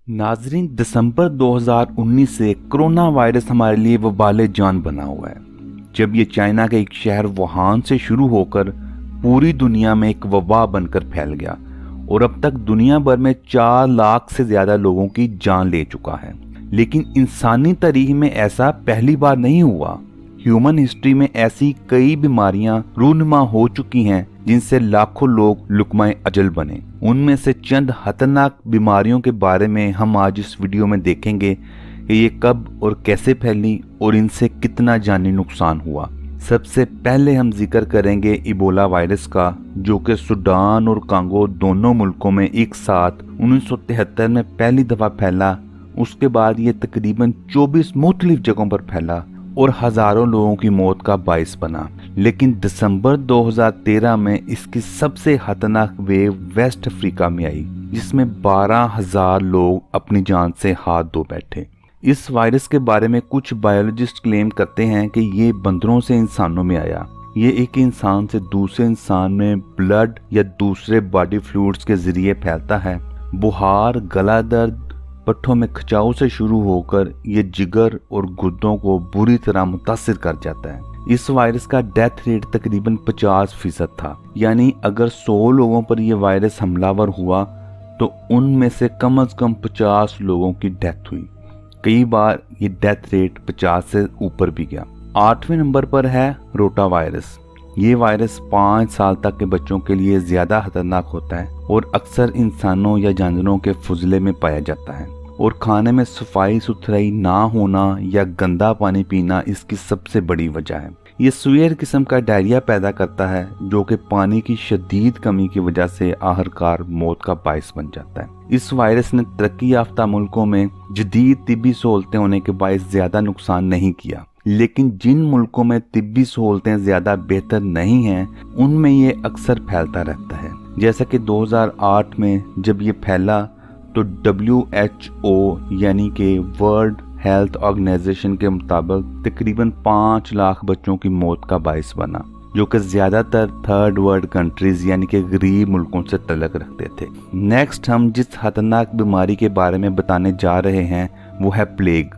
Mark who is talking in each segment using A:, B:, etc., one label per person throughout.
A: नाजरीन, दिसंबर 2019 से corona virus हमारे लिए वबाले जान बना हुआ है। जब ये चाइना के एक शहर वुहान से शुरू होकर पूरी दुनिया में एक वबा बनकर फैल गया और अब तक दुनिया भर में 4 लाख से ज्यादा लोगों की जान ले चुका है। लेकिन इंसानी तारीख में ऐसा पहली बार नहीं हुआ। ह्यूमन हिस्ट्री में ऐसी कई बीमारियां रूनुमा हो चुकी हैं जिनसे लाखों लोग लुकमाए अजल बने। उनमें से चंद खतरनाक बीमारियों के बारे में हम आज इस वीडियो में देखेंगे कि ये कब और कैसे फैली और इनसे कितना जानी नुकसान हुआ। सबसे पहले हम जिक्र करेंगे इबोला वायरस का, जो कि सूडान और कांगो दोनों मुल्कों में एक साथ 1973 में पहली दफा फैला। उसके बाद ये तकरीबन 24 मुख्तलिफ जगहों पर फैला और हजारों लोगों की मौत का बाइस बना। लेकिन दिसंबर 2013 में इसकी सबसे खतरनाक वेव वेस्ट अफ्रीका में आई, जिसमें 12,000 लोग अपनी जान से हाथ धो बैठे। इस वायरस के बारे में कुछ बायोलॉजिस्ट क्लेम करते हैं कि ये बंदरों से इंसानों में आया। ये एक इंसान से दूसरे इंसान में ब्लड या दूसरे बॉडी फ्लूइड्स के जरिए फैलता है। बुखार, गला दर्द, पट्टों में खिंचाव से शुरू होकर ये जिगर और गुर्दों को बुरी तरह मुतासिर कर जाता है। इस वायरस का डेथ रेट तकरीबन 50% था, यानी अगर 100 लोगों पर यह वायरस हमलावर हुआ तो उनमें से कम 50 लोगों की डेथ हुई। कई बार ये डेथ रेट 50 से ऊपर भी गया। 8वें नंबर पर है रोटा वायरस। ये वायरस 5 साल तक के बच्चों के लिए ज्यादा खतरनाक होता है और अक्सर इंसानों या जानवरों के फुजले में पाया जाता है। और खाने में सफाई सुथराई ना होना या गंदा पानी पीना इसकी सबसे बड़ी वजह है। ये सुअर किस्म का डायरिया पैदा करता है, जो कि पानी की शदीद कमी की वजह से आखिरकार मौत का बायस बन जाता है। इस वायरस ने तरक्की याफ्ता मुल्कों में जदीद तिब्बी सहूलतें होने के बायस ज्यादा नुकसान नहीं किया, लेकिन जिन मुल्कों में तिब्बी सहूलतें ज्यादा बेहतर नहीं हैं उनमें ये अक्सर फैलता रहता है। जैसा कि 2008 में जब ये फैला तो WHO यानी कि वर्ल्ड हेल्थ ऑर्गेनाइजेशन के मुताबिक तकरीबन 5 लाख बच्चों की मौत का बायस बना, जो कि ज्यादातर थर्ड वर्ल्ड कंट्रीज यानी कि गरीब मुल्कों से तल्लुक़ रखते थे। नेक्स्ट हम जिस खतरनाक बीमारी के बारे में बताने जा रहे हैं वो है प्लेग,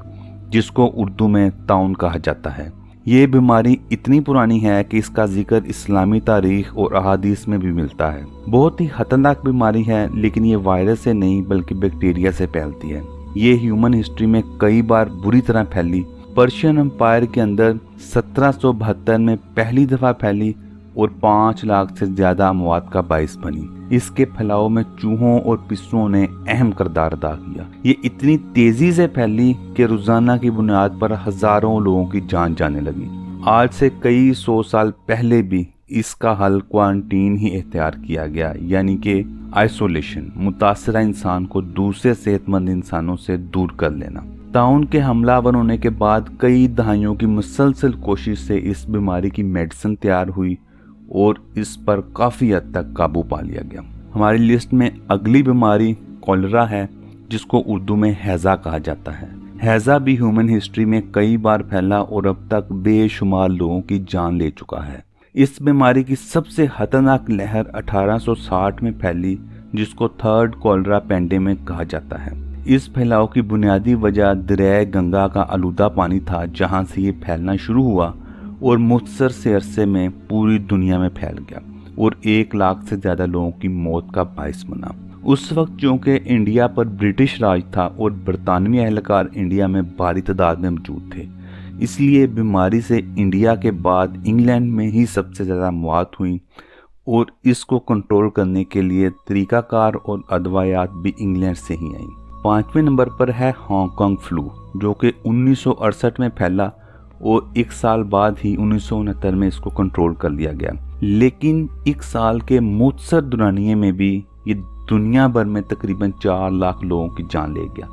A: जिसको उर्दू में ताउन कहा जाता है। ये बीमारी इतनी पुरानी है कि इसका जिक्र इस्लामी तारीख और अहादीस में भी मिलता है। बहुत ही खतरनाक बीमारी है, लेकिन ये वायरस से नहीं बल्कि बैक्टीरिया से फैलती है। ये ह्यूमन हिस्ट्री में कई बार बुरी तरह फैली। पर्शियन एम्पायर के अंदर 1772 में पहली दफा फैली और 5 लाख से ज्यादा अमवात का बायस बनी। इसके फैलाव में चूहों और पिस्सुओं ने अहम किरदार अदा किया। ये इतनी तेजी से फैली कि रोजाना की बुनियाद पर हजारों लोगों की जान जाने लगी। आज से कई 100 साल पहले भी इसका हल क्वारंटीन ही इख्तियार किया गया, यानी कि आइसोलेशन, मुतासरा इंसान को दूसरे सेहतमंद इंसानों से दूर कर लेना। ताउन के हमलावर होने के बाद कई दहाइयों की मुसलसल कोशिश से इस बीमारी की मेडिसिन तैयार हुई और इस पर काफी हद तक काबू पा लिया गया। हमारी लिस्ट में अगली बीमारी कॉलरा है, जिसको उर्दू में हैजा कहा जाता है। हैजा भी ह्यूमन हिस्ट्री में कई बार फैला और अब तक बेशुमार लोगों की जान ले चुका है। इस बीमारी की सबसे खतरनाक लहर 1860 में फैली, जिसको थर्ड कॉलरा पेंडेमिक कहा जाता है। इस फैलाव की बुनियादी वजह दरिया गंगा का आलूदा पानी था, जहां से ये फैलना शुरू हुआ और मुख्तसर से अरसे में पूरी दुनिया में फैल गया और 1 लाख से ज्यादा लोगों की मौत का बायस बना। उस वक्त चूंकि इंडिया पर ब्रिटिश राज था और बरतानवी एहलकार इंडिया में भारी तादाद में मौजूद थे, इसलिए बीमारी से इंडिया के बाद इंग्लैंड में ही सबसे ज्यादा मौत हुई और इसको कंट्रोल करने के लिए तरीकाकार और अदवायात भी इंग्लैंड से ही आई। 5वें नंबर पर है हांगकांग फ्लू, जो कि 1968 में फैला और 1 साल बाद ही 1969 में इसको कंट्रोल कर लिया गया। लेकिन 1 साल के मुख्तसर दुरानिये में भी ये दुनिया भर में तकरीबन 4 लाख लोगों की जान ले गया।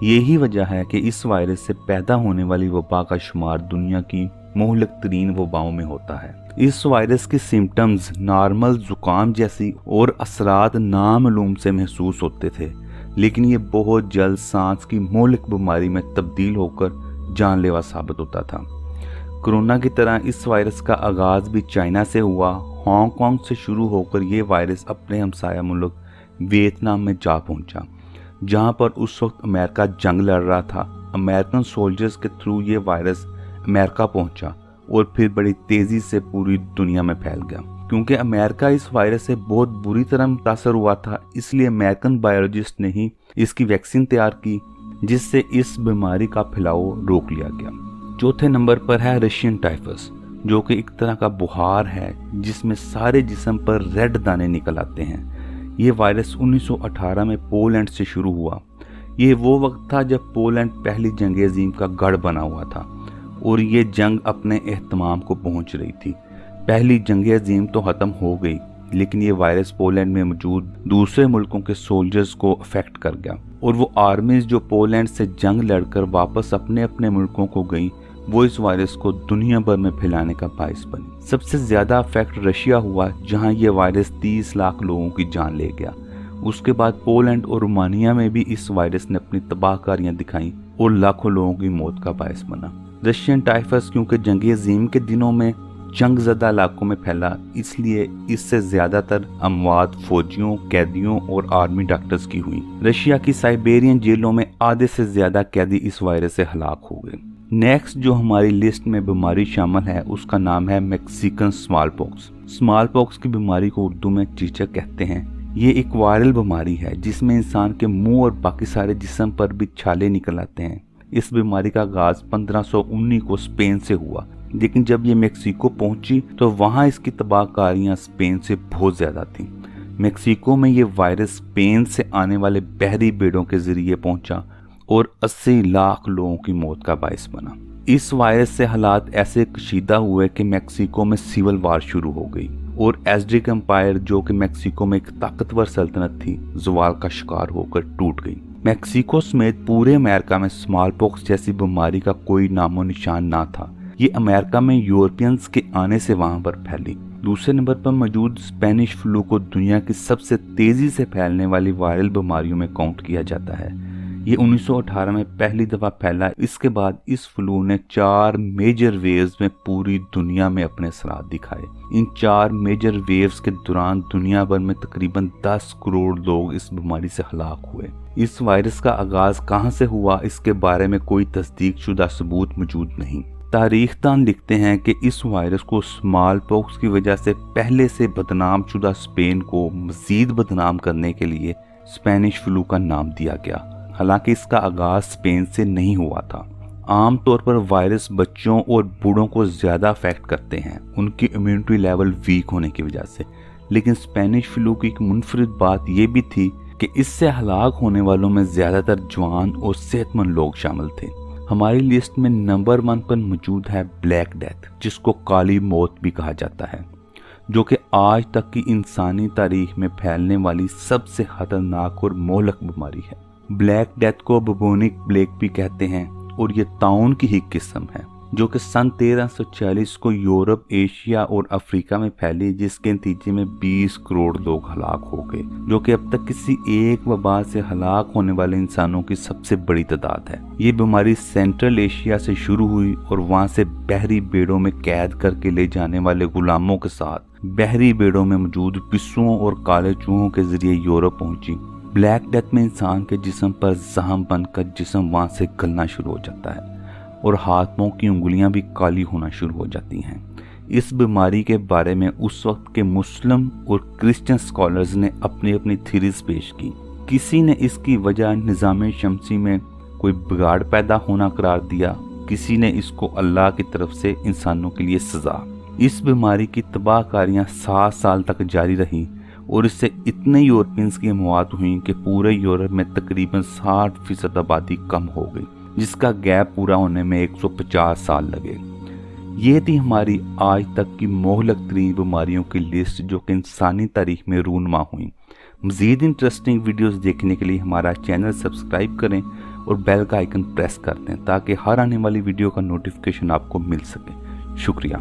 A: यही वजह है कि इस वायरस से पैदा होने वाली वबा का शुमार दुनिया की मुहलक तरीन वबाओं में होता है। इस वायरस के सिम्टम्स नॉर्मल जुकाम जैसी और असरात नामालूम से महसूस होते थे, लेकिन ये बहुत जल्द सांस की मुहलक बीमारी में तब्दील होकर जानलेवा साबित होता था। कोरोना की तरह इस वायरस का आगाज भी चाइना से हुआ। हांगकांग से शुरू होकर ये वायरस अपने हमसाया मुल्क वियतनाम में जा पहुंचा। जहां पर उस वक्त अमेरिका जंग लड़ रहा था। अमेरिकन सोल्जर्स के थ्रू ये वायरस अमेरिका पहुंचा और फिर बड़ी तेज़ी से पूरी दुनिया में फैल गया। क्योंकि अमेरिका इस वायरस से बहुत बुरी तरह मुतासर हुआ था, इसलिए अमेरिकन बायोलॉजिस्ट ने ही इसकी वैक्सीन तैयार की, जिससे इस बीमारी का फैलाव रोक लिया गया। चौथे नंबर पर है रशियन टाइफस, जो कि एक तरह का बुखार है जिसमें सारे जिस्म पर रेड दाने निकल आते हैं। ये वायरस 1918 में पोलैंड से शुरू हुआ। ये वो वक्त था जब पोलैंड पहली जंग अजीम का गढ़ बना हुआ था और ये जंग अपने एहतमाम को पहुंच रही थी। पहली जंग अजीम तो ख़त्म हो गई, लेकिन ये वायरस पोलैंड में मौजूद दूसरे मुल्कों के सोल्जर्स को अफेक्ट कर गया और वो आर्मीज जो पोलैंड से जंग लड़कर वापस अपने अपने मुल्कों को गई, वो इस वायरस को दुनिया भर में फैलाने का बाइस बनी। सबसे ज़्यादा अफेक्ट रशिया हुआ, जहां ये वायरस 30 लाख लोगों की जान ले गया। उसके बाद पोलैंड और रोमानिया में भी इस वायरस ने अपनी तबाहकारियां दिखाई और लाखों लोगों की मौत का बाइस बना। रशियन टाइफस क्योंकि जंग अजीम के दिनों में जंग ज़दा इलाकों में फैला, इसलिए इससे ज़्यादातर अमवात फौजियों, कैदियों और आर्मी डॉक्टर्स की हुई। रशिया की साइबेरियन जेलों में आधे से ज़्यादा कैदी इस वायरस से हलाक हो गए। नेक्स्ट जो हमारी लिस्ट में बीमारी शामिल है उसका नाम है Mexican small pox. Small pox की बीमारी को उर्दू में चीचक कहते हैं। ये एक वायरल बीमारी है जिसमें इंसान के मुंह और बाकी सारे जिस्म पर भी छाले निकल आते हैं। इस बीमारी का आगाज 1519 को स्पेन से हुआ, लेकिन जब ये मैक्सिको पहुंची तो वहां इसकी तबाहकारियां स्पेन से बहुत ज्यादा थी। मैक्सिको में ये वायरस स्पेन से आने वाले बहरी भेड़ों के जरिए पहुंचा और 80 लाख लोगों की मौत का बाइस बना। इस वायरस से हालात ऐसे कशीदा हुए कि मैक्सिको में सिविल वार शुरू हो गई और एज़टेक एम्पायर, जो कि मैक्सिको में एक ताकतवर सल्तनत थी, ज़वाल का शिकार होकर टूट गई। मैक्सिको समेत पूरे अमेरिका में स्मॉल पॉक्स जैसी बीमारी का कोई नामो निशान ना था। ये अमेरिका में यूरोपियंस के आने से वहां पर फैली। दूसरे नंबर पर मौजूद स्पेनिश फ्लू को दुनिया की सबसे तेजी से फैलने वाली वायरल बीमारियों में काउंट किया जाता है। ये 1918 में पहली दफा फैला। इसके बाद इस फ्लू ने 4 मेजर वेव्स में पूरी दुनिया में अपने असरात दिखाए। इन 4 मेजर वेव्स के दौरान दुनिया भर में तकरीबन 10 करोड़ लोग इस बीमारी से हलाक हुए। इस वायरस का आगाज कहां से हुआ, इसके बारे में कोई तस्दीक शुदा सबूत मौजूद नहीं। तारीखदान लिखते हैं कि इस वायरस को स्मॉल पॉक्स की वजह से पहले से बदनाम शुदा स्पेन को मजीद बदनाम करने के लिए स्पेनिश फ्लू का नाम दिया गया। हालांकि इसका आगाज स्पेन से नहीं हुआ था। आम तौर पर वायरस बच्चों और बूढ़ों को ज़्यादा अफेक्ट करते हैं, उनकी इम्यूनिटी लेवल वीक होने की वजह से। लेकिन स्पेनिश फ्लू की एक मुनफरिद बात यह भी थी कि इससे हलाक होने वालों में ज़्यादातर जवान और सेहतमंद लोग शामिल थे। हमारी लिस्ट में नंबर 1 पर मौजूद है ब्लैक डेथ, जिसको काली मौत भी कहा जाता है, जो कि आज तक की इंसानी तारीख में फैलने वाली सबसे खतरनाक और मोहलक बीमारी है। ब्लैक डेथ को बुबोनिक प्लेग भी कहते हैं और ये ताउन की ही किस्म है, जो कि सन 1340 को यूरोप, एशिया और अफ्रीका में फैली, जिसके नतीजे में 20 करोड़ लोग हलाक हो गए, जो कि अब तक किसी एक वबा से हलाक होने वाले इंसानों की सबसे बड़ी तादाद है। ये बीमारी सेंट्रल एशिया से शुरू हुई और वहां से बहरी भेड़ों में कैद करके ले जाने वाले गुलामों के साथ बहरी भेड़ों में मौजूद पिस्सुओं और काले चूहों के जरिए यूरोप पहुंची। ब्लैक डेथ में इंसान के जिस्म पर जख्म बनकर जिस्म वहां से गलना शुरू हो जाता है और हाथों की उंगलियां भी काली होना शुरू हो जाती हैं। इस बीमारी के बारे में उस वक्त के मुस्लिम और क्रिश्चियन स्कॉलर्स ने अपनी अपनी थ्योरीज पेश की। किसी ने इसकी वजह निज़ाम शमसी में कोई बिगाड़ पैदा होना करार दिया, किसी ने इसको अल्लाह की तरफ से इंसानों के लिए सजा। इस बीमारी की तबाहकारियां 7 साल तक जारी रही और इससे इतने यूरोपियंस की मौत हुई कि पूरे यूरोप में तकरीबन 60% आबादी कम हो गई, जिसका गैप पूरा होने में 150 साल लगे। ये थी हमारी आज तक की मोहलक तरीन बीमारियों की लिस्ट, जो कि इंसानी तारीख में रूनमा हुई। मज़ीद इंटरेस्टिंग वीडियोस देखने के लिए हमारा चैनल सब्सक्राइब करें और बेल का आइकन प्रेस कर दें ताकि हर आने वाली वीडियो का नोटिफिकेशन आपको मिल सके। शुक्रिया।